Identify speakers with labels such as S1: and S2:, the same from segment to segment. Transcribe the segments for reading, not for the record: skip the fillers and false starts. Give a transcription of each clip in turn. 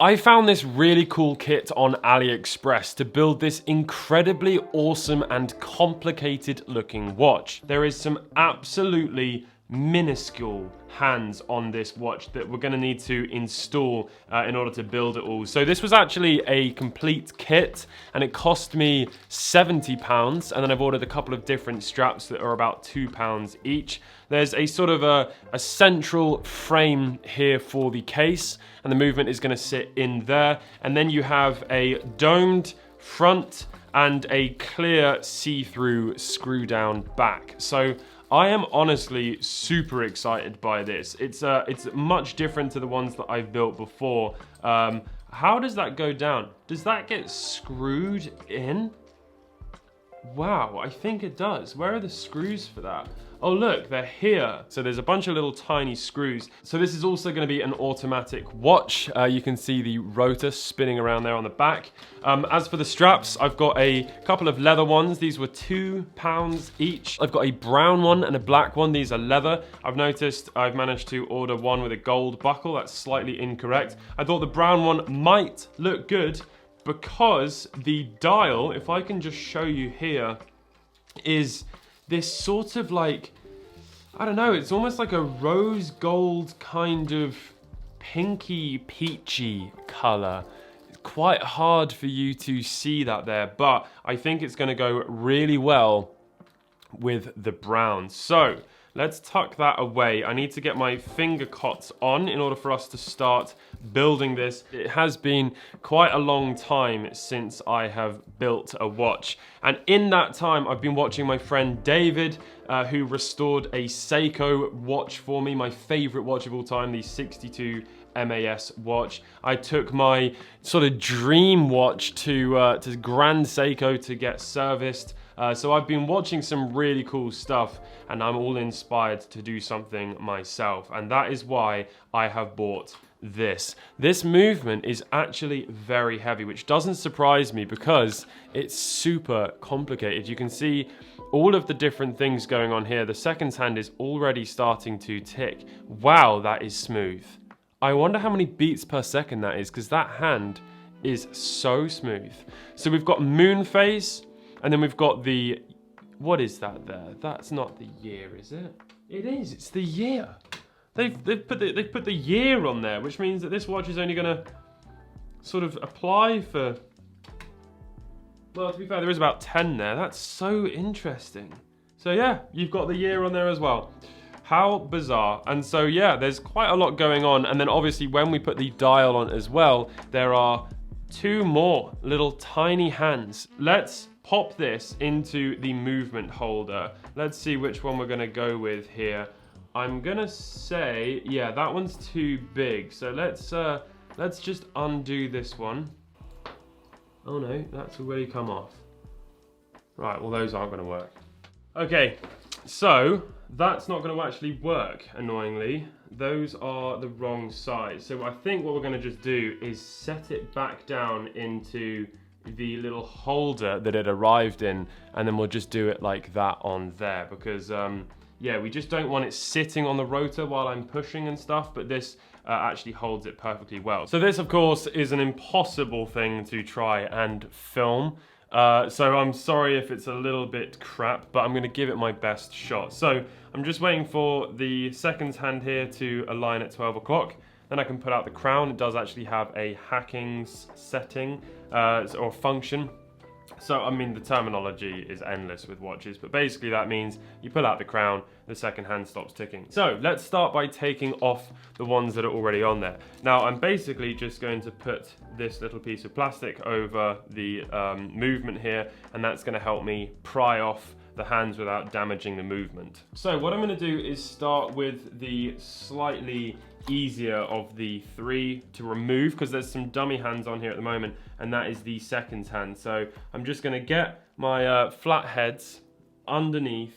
S1: I found this really cool kit on AliExpress to build this incredibly awesome and complicated looking watch. There is some absolutely minuscule hands on this watch that we're going to need to install in order to build it all. So this was actually a complete kit and it cost me £70, and then I've ordered a couple of different straps that are about £2 each. There's a sort of a central frame here for the case, and the movement is going to sit in there, and then you have a domed front and a clear see-through screw down back. So I am honestly super excited by this. It's much different to the ones that I've built before. How does that go down? Does that get screwed in? Wow, I think it does. Where are the screws for that? Oh look, they're here. So there's a bunch of little tiny screws. So this is also going to be an automatic watch. You can see the rotor spinning around there on the back. As for the straps, I've got a couple of leather ones. These were £2 each. I've got a brown one and a black one. These are leather. I've noticed I've managed to order one with a gold buckle. That's slightly incorrect. I thought the brown one might look good because the dial, if I can just show you here, is this sort of like, I don't know, it's almost like a rose gold kind of pinky peachy color. It's quite hard for you to see that there, but I think it's going to go really well with the brown. So let's tuck that away. I need to get my finger cots on in order for us to start building this. It has been quite a long time since I have built a watch, and in that time I've been watching my friend David who restored a Seiko watch for me, my favorite watch of all time, the 62 MAS watch. I took my sort of dream watch to Grand Seiko to get serviced. So I've been watching some really cool stuff, and I'm all inspired to do something myself, and that is why I have bought this. This movement is actually very heavy, which doesn't surprise me because it's super complicated. You can see all of the different things going on here. The seconds hand is already starting to tick. Wow, that is smooth. I wonder how many beats per second that is, because that hand is so smooth. So we've got moon phase, and then we've got the, what is that there? That's not the year, is it? It is, it's the year. They've put the year on there, which means that this watch is only gonna sort of apply for, well, to be fair, there is about 10 there. That's so interesting. So yeah, you've got the year on there as well. How bizarre. And so yeah, there's quite a lot going on. And then obviously when we put the dial on as well, there are two more little tiny hands. Let's pop this into the movement holder. Let's see which one we're gonna go with here. I'm gonna say, yeah, that one's too big. So let's just undo this one. Oh no, that's already come off. Right, well those aren't gonna work. Okay, so that's not gonna actually work, annoyingly. Those are the wrong size. So I think what we're gonna just do is set it back down into the little holder that it arrived in, and then we'll just do it like that on there, because yeah, we just don't want it sitting on the rotor while I'm pushing and stuff, but this actually holds it perfectly well. So this, of course, is an impossible thing to try and film. So I'm sorry if it's a little bit crap, but I'm gonna give it my best shot. So I'm just waiting for the seconds hand here to align at 12 o'clock. Then I can put out the crown. It does actually have a hacking setting or function. So, I mean, the terminology is endless with watches, but basically that means you pull out the crown, the second hand stops ticking. So let's start by taking off the ones that are already on there. Now, I'm basically just going to put this little piece of plastic over the movement here, and that's going to help me pry off the hands without damaging the movement. So what I'm going to do is start with the slightly easier of the three to remove, because there's some dummy hands on here at the moment, and that is the seconds hand. So I'm just going to get my flat heads underneath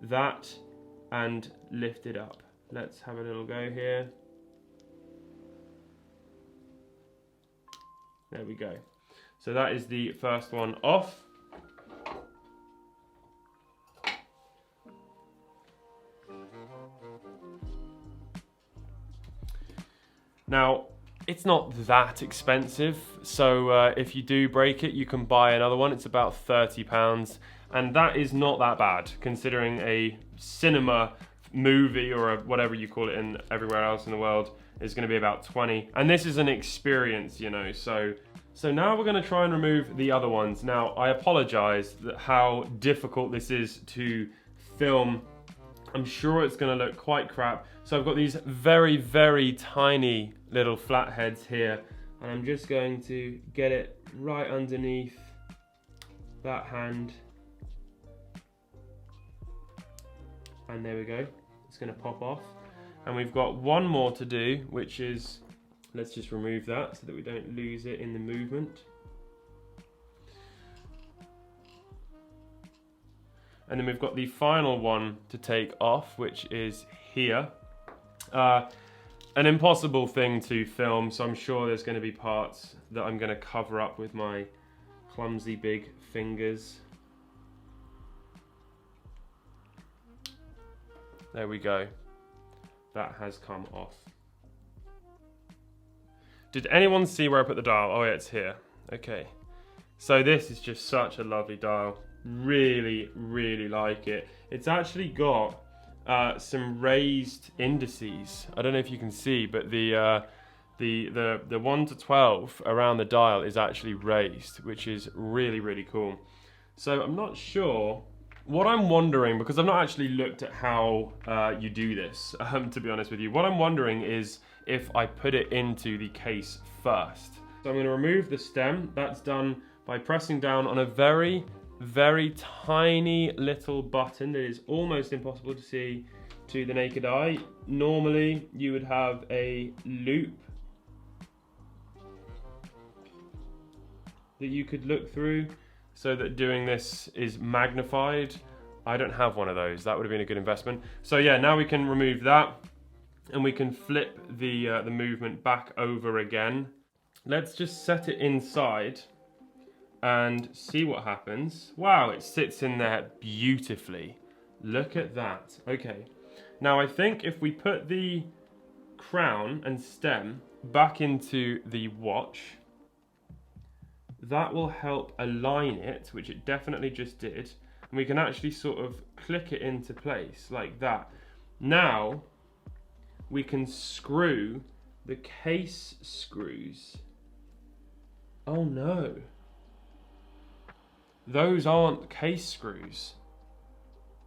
S1: that and lift it up. Let's have a little go here. There we go. So that is the first one off. Now, it's not that expensive. So if you do break it, you can buy another one. It's about £30. And that is not that bad, considering a cinema movie or whatever you call it in everywhere else in the world is going to be about 20. And this is an experience, you know. So now we're going to try and remove the other ones. Now, I apologize that how difficult this is to film. I'm sure it's going to look quite crap. So I've got these very, very tiny little flatheads here, and I'm just going to get it right underneath that hand. And there we go. It's going to pop off. And we've got one more to do, which is, let's just remove that so that we don't lose it in the movement. And then we've got the final one to take off, which is here. An impossible thing to film, so I'm sure there's going to be parts that I'm going to cover up with my clumsy big fingers. There we go. That has come off. Did anyone see where I put the dial? Oh yeah, it's here. Okay. So this is just such a lovely dial. Really, really like it. It's actually got some raised indices. I don't know if you can see, but the 1 to 12 around the dial is actually raised, which is really, really cool. So I'm not sure. What I'm wondering, because I've not actually looked at how you do this, to be honest with you. What I'm wondering is if I put it into the case first. So I'm going to remove the stem. That's done by pressing down on a very, very tiny little button that is almost impossible to see to the naked eye. Normally you would have a loop that you could look through so that doing this is magnified. I don't have one of those. That would have been a good investment. So yeah, now we can remove that and we can flip the movement back over again. Let's just set it inside and see what happens. Wow, it sits in there beautifully. Look at that. Okay. Now I think if we put the crown and stem back into the watch, that will help align it, which it definitely just did. And we can actually sort of click it into place like that. Now we can screw the case screws. Oh no. Those aren't case screws.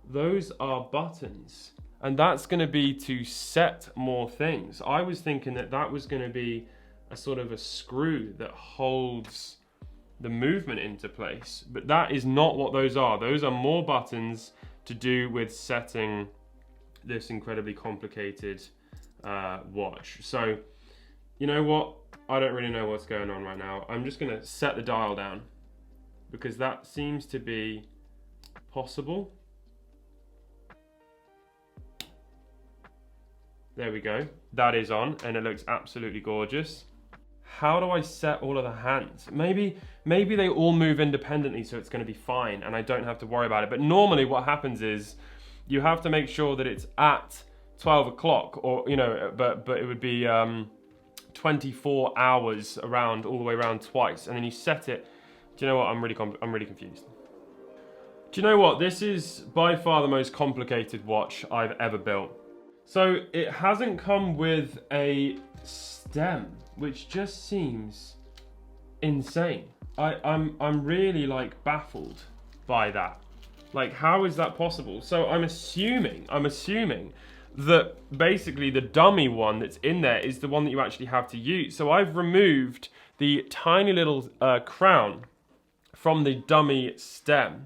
S1: Those are buttons. And that's going to be to set more things. I was thinking that that was going to be a sort of a screw that holds the movement into place. But that is not what those are. Those are more buttons to do with setting this incredibly complicated watch. So, you know what? I don't really know what's going on right now. I'm just going to set the dial down, because that seems to be possible. There we go. That is on, and it looks absolutely gorgeous. How do I set all of the hands? Maybe they all move independently, so it's going to be fine, and I don't have to worry about it. But normally what happens is you have to make sure that it's at 12 o'clock, or, you know, but it would be 24 hours around, all the way around twice, and then you set it. Do you know what? I'm really confused. Do you know what? This is by far the most complicated watch I've ever built. So it hasn't come with a stem, which just seems insane. I'm really like baffled by that. Like, how is that possible? So I'm assuming that basically the dummy one that's in there is the one that you actually have to use. So I've removed the tiny little crown from the dummy stem,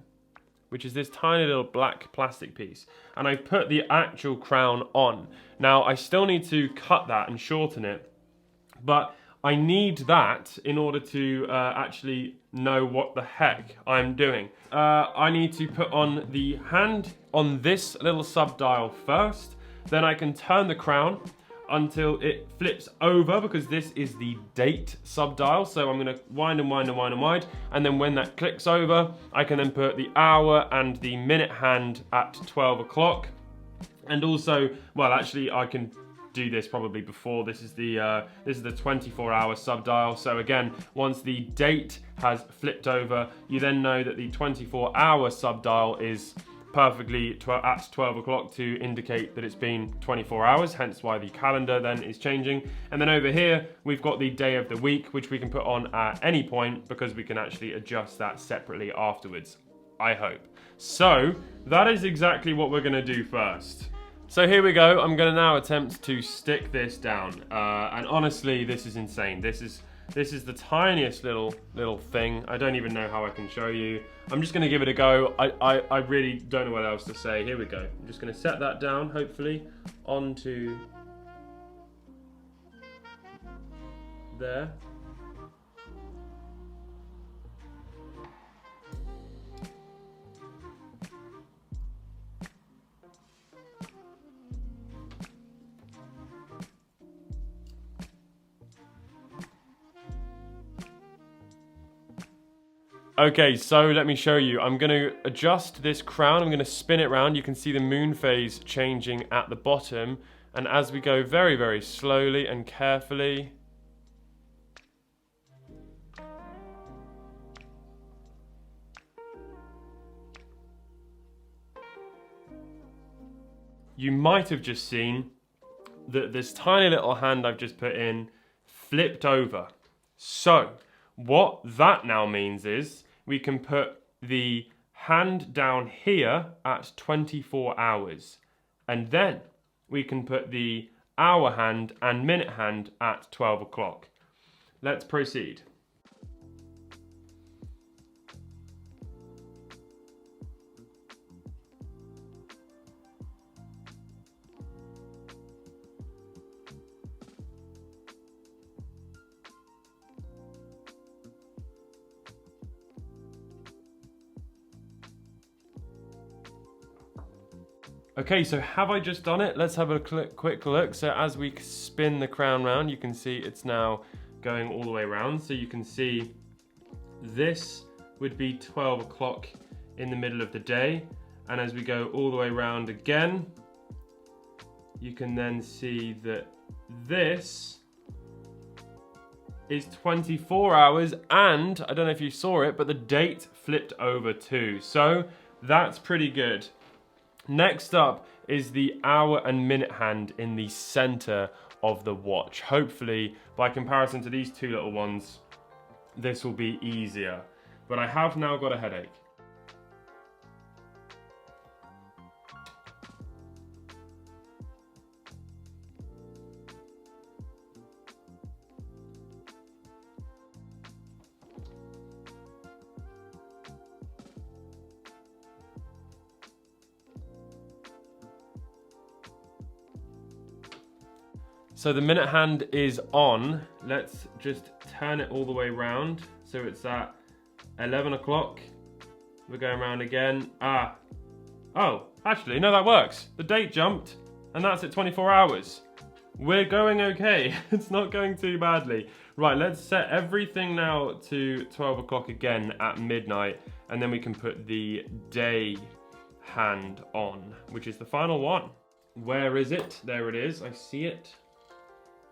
S1: which is this tiny little black plastic piece, and I put the actual crown on. Now I still need to cut that and shorten it, but I need that in order to actually know what the heck I'm doing. I need to put on the hand on this little sub-dial first, then I can turn the crown until it flips over, because this is the date sub-dial. So I'm gonna wind and wind and wind and wind, and then when that clicks over, I can then put the hour and the minute hand at 12 o'clock. And also, well, actually I can do this probably before. This is the 24-hour subdial. So again, once the date has flipped over, you then know that the 24-hour subdial is perfectly at 12 o'clock to indicate that it's been 24 hours, hence why the calendar then is changing. And then over here, we've got the day of the week, which we can put on at any point because we can actually adjust that separately afterwards, I hope. So that is exactly what we're gonna do first. So here we go. I'm gonna now attempt to stick this down. And honestly, this is insane. This is the tiniest little thing. I don't even know how I can show you. I'm just gonna give it a go. I really don't know what else to say. Here we go. I'm just gonna set that down, hopefully, onto there. Okay, so let me show you. I'm going to adjust this crown. I'm going to spin it around. You can see the moon phase changing at the bottom. And as we go very, very slowly and carefully, you might have just seen that this tiny little hand I've just put in flipped over. So what that now means is we can put the hand down here at 24 hours. And then we can put the hour hand and minute hand at 12 o'clock. Let's proceed. Okay, so have I just done it? Let's have a quick look. So as we spin the crown round, you can see it's now going all the way around. So you can see this would be 12 o'clock in the middle of the day. And as we go all the way around again, you can then see that this is 24 hours. And I don't know if you saw it, but the date flipped over too. So that's pretty good. Next up is the hour and minute hand in the center of the watch. Hopefully, by comparison to these two little ones, this will be easier. But I have now got a headache. So the minute hand is on. Let's just turn it all the way around. So it's at 11 o'clock. We're going around again. Oh, actually, no, that works. The date jumped and that's at 24 hours. We're going okay. It's not going too badly. Right, let's set everything now to 12 o'clock again at midnight. And then we can put the day hand on, which is the final one. Where is it? There it is. I see it.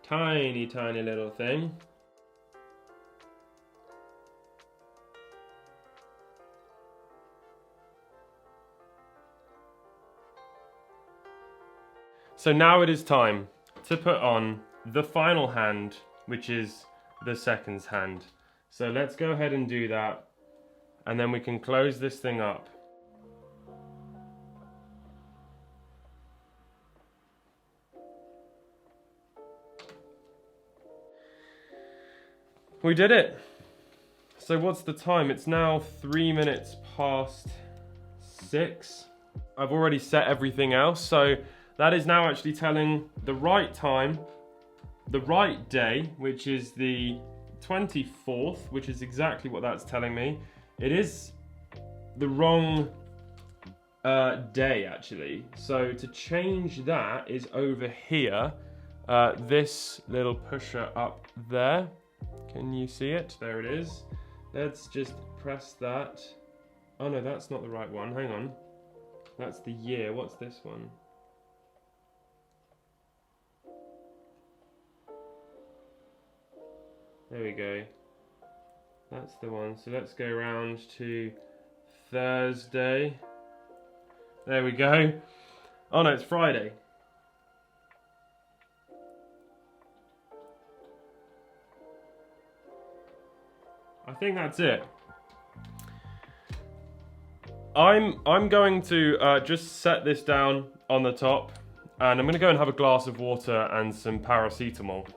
S1: Tiny, tiny little thing. So now it is time to put on the final hand, which is the seconds hand. So let's go ahead and do that, and then we can close this thing up. We did it. So what's the time? It's now 3 minutes past 6. I've already set everything else, so that is now actually telling the right time, the right day, which is the 24th, which is exactly what that's telling me. It is the wrong day, actually. So to change that is over here, this little pusher up there. Can you see it? There it is. Let's just press that. Oh no, that's not the right one. Hang on. That's the year. What's this one? There we go. That's the one. So let's go round to Thursday. There we go. Oh no, it's Friday. I think that's it. I'm going to just set this down on the top, and I'm going to go and have a glass of water and some paracetamol.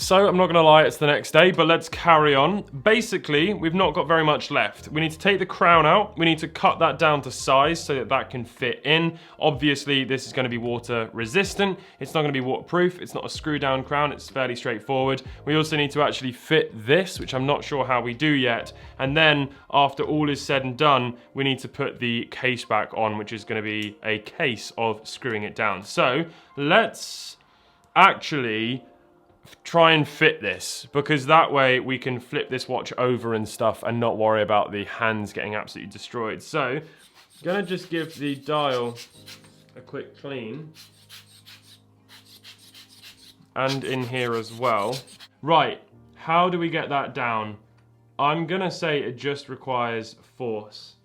S1: So, I'm not going to lie, it's the next day, but let's carry on. Basically, we've not got very much left. We need to take the crown out. We need to cut that down to size so that that can fit in. Obviously, this is going to be water resistant. It's not going to be waterproof. It's not a screw down crown. It's fairly straightforward. We also need to actually fit this, which I'm not sure how we do yet. And then, after all is said and done, we need to put the case back on, which is going to be a case of screwing it down. So, let's actually try and fit this, because that way we can flip this watch over and stuff and not worry about the hands getting absolutely destroyed. So, I'm gonna just give the dial a quick clean. And in here as well. Right, how do we get that down? I'm gonna say it just requires force.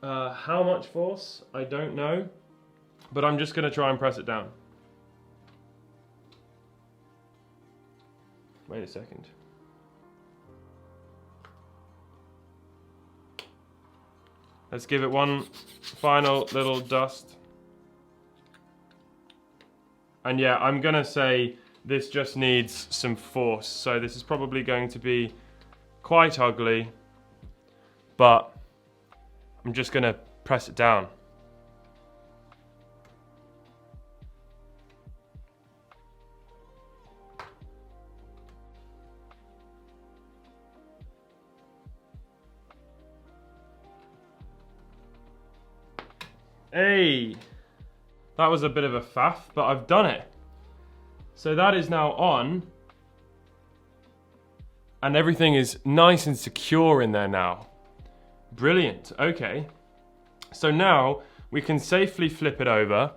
S1: How much force? I don't know. But I'm just going to try and press it down. Wait a second. Let's give it one final little dust. And yeah, I'm going to say this just needs some force. So this is probably going to be quite ugly. But I'm just going to press it down. Hey, that was a bit of a faff, but I've done it. So that is now on, and everything is nice and secure in there now. Brilliant, okay. So now we can safely flip it over,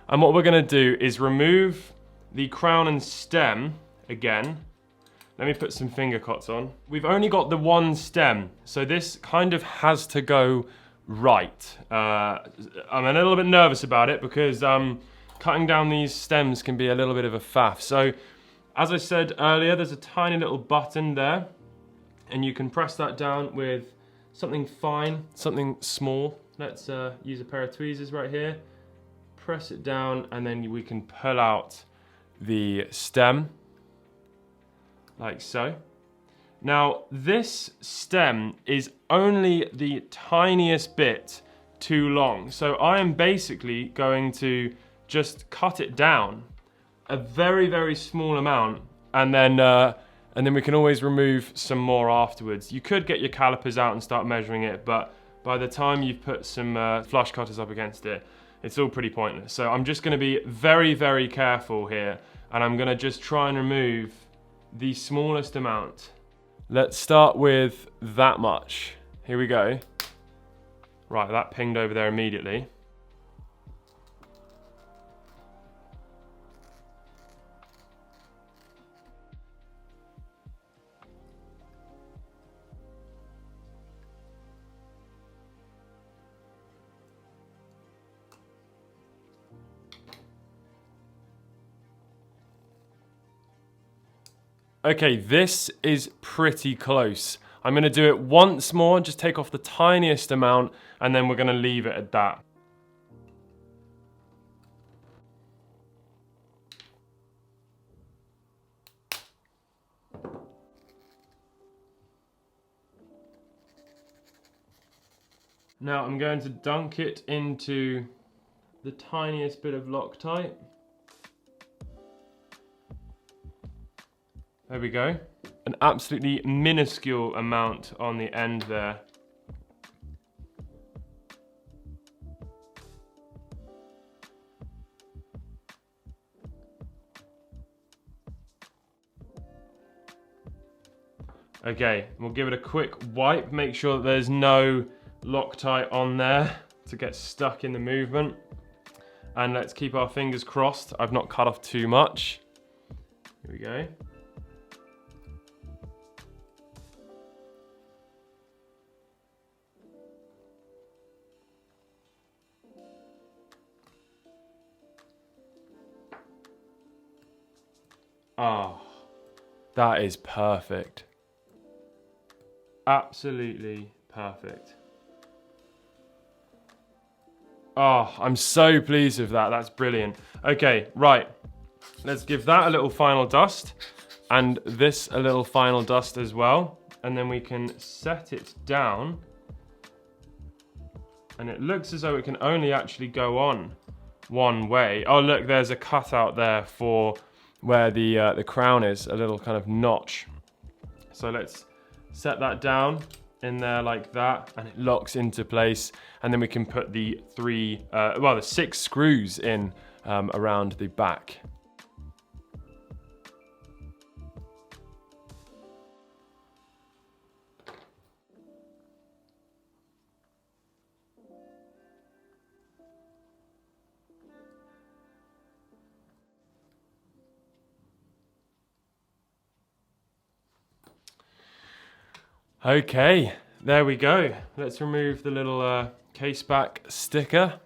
S1: and what we're gonna do is remove the crown and stem again. Let me put some finger cots on. We've only got the one stem, so this kind of has to go right. I'm a little bit nervous about it because cutting down these stems can be a little bit of a faff. So, as I said earlier, there's a tiny little button there, and you can press that down with something fine, something small. Let's use a pair of tweezers right here. Press it down, and then we can pull out the stem, like so. Now, this stem is only the tiniest bit too long, so I am basically going to just cut it down a very, very small amount, and then we can always remove some more afterwards. You could get your calipers out and start measuring it, but by the time you've put some flush cutters up against it, it's all pretty pointless. So I'm just going to be very, very careful here, and I'm going to just try and remove the smallest amount. Let's start with that much. Here we go. Right, that pinged over there immediately. Okay, this is pretty close. I'm gonna do it once more, just take off the tiniest amount, and then we're gonna leave it at that. Now I'm going to dunk it into the tiniest bit of Loctite. There we go. An absolutely minuscule amount on the end there. Okay, we'll give it a quick wipe, make sure that there's no Loctite on there to get stuck in the movement. And let's keep our fingers crossed. I've not cut off too much. Here we go. Oh, that is perfect. Absolutely perfect. Oh, I'm so pleased with that. That's brilliant. Okay, right. Let's give that a little final dust and this a little final dust as well. And then we can set it down. And it looks as though it can only actually go on one way. Oh, look, there's a cutout there for where the crown is, a little kind of notch. So let's set that down in there like that, and it locks into place. And then we can put the the 6 screws in around the back. Okay, there we go. Let's remove the little case back sticker.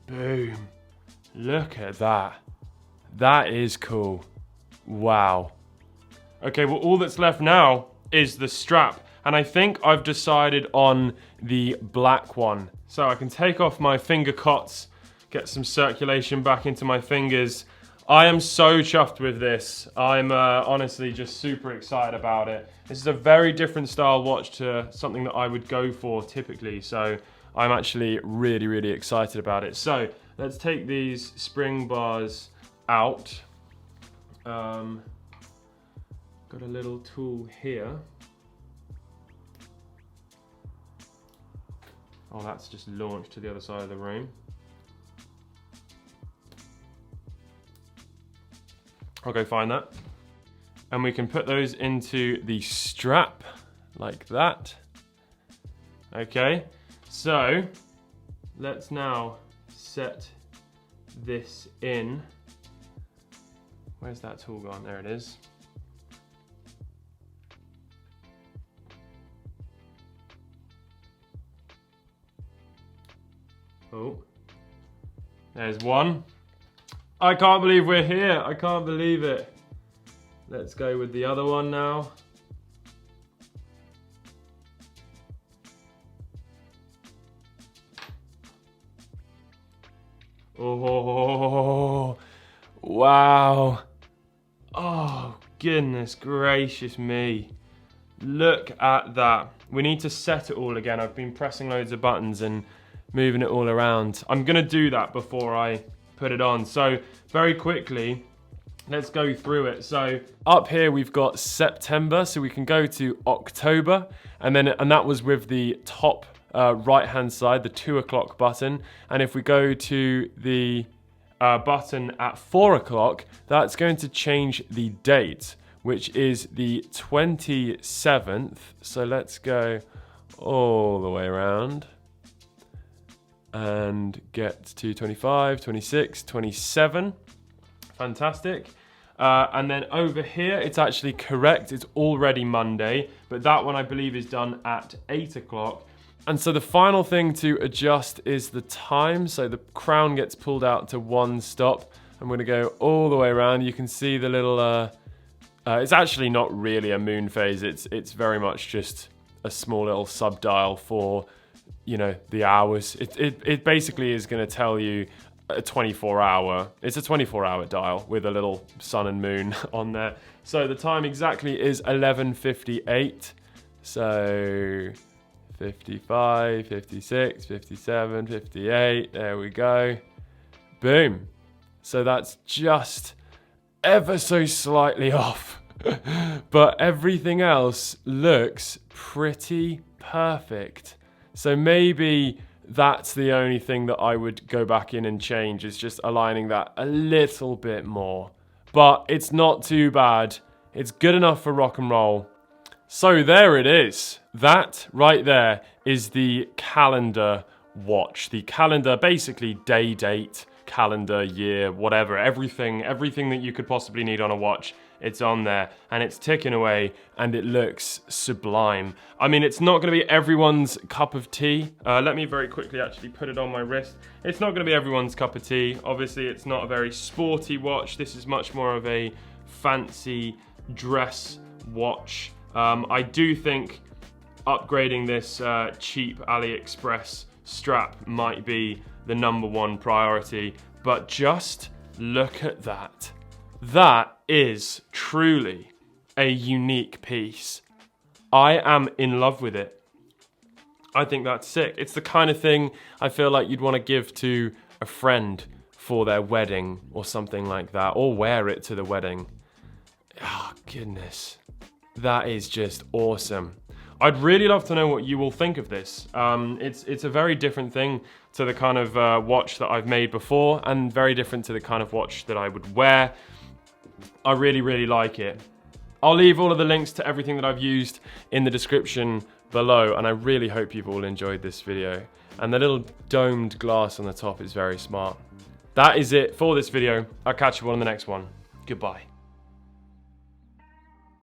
S1: Boom. Look at that. That is cool. Wow. Okay, well, all that's left now is the strap. And I think I've decided on the black one. So I can take off my finger cots, get some circulation back into my fingers. I am so chuffed with this. I'm honestly just super excited about it. This is a very different style watch to something that I would go for typically. So I'm actually really, really excited about it. So let's take these spring bars out. Got a little tool here. Oh, that's just launched to the other side of the room. I'll go find that. And we can put those into the strap like that. Okay, so let's now set this in. Where's that tool gone? There it is. Oh, there's one. I can't believe we're here. I can't believe it. Let's go with the other one now. Oh, wow. Oh, goodness gracious me. Look at that. We need to set it all again. I've been pressing loads of buttons and moving it all around. I'm gonna do that before I put it on. So very quickly, let's go through it. So up here we've got September, so we can go to October, and that was with the top right hand side, the 2 o'clock button. And if we go to the button at 4 o'clock, that's going to change the date, which is the 27th. So let's go all the way around and get to 25, 26, 27. Fantastic. And then over here, it's actually correct. It's already Monday, but that one I believe is done at 8 o'clock. And so the final thing to adjust is the time. So the crown gets pulled out to 1 stop. I'm going to go all the way around. You can see the little, it's actually not really a moon phase. It's very much just a small little sub dial for, you know, the hours. It basically is going to tell you a 24-hour. It's a 24-hour dial with a little sun and moon on there. So the time exactly is 11:58. So 55, 56, 57, 58. There we go. Boom. So that's just ever so slightly off. But everything else looks pretty perfect. So maybe that's the only thing that I would go back in and change, is just aligning that a little bit more. But it's not too bad. It's good enough for rock and roll. So there it is. That right there is the calendar watch. The calendar, basically day date calendar, year, whatever, everything that you could possibly need on a watch, it's on there, and it's ticking away, and it looks sublime. I mean, it's not gonna be everyone's cup of tea. Let me very quickly actually put it on my wrist. It's not gonna be everyone's cup of tea. Obviously, it's not a very sporty watch. This is much more of a fancy dress watch. I do think upgrading this cheap AliExpress strap might be the #1 priority, but just look at that. That is truly a unique piece. I am in love with it. I think that's sick. It's the kind of thing I feel like you'd want to give to a friend for their wedding or something like that, or wear it to the wedding. Oh, goodness. That is just awesome. I'd really love to know what you will think of this. It's a very different thing to the kind of watch that I've made before, and very different to the kind of watch that I would wear. I really, really like it. I'll leave all of the links to everything that I've used in the description below, and I really hope you've all enjoyed this video. And the little domed glass on the top is very smart. That is it for this video. I'll catch you all in the next one. Goodbye.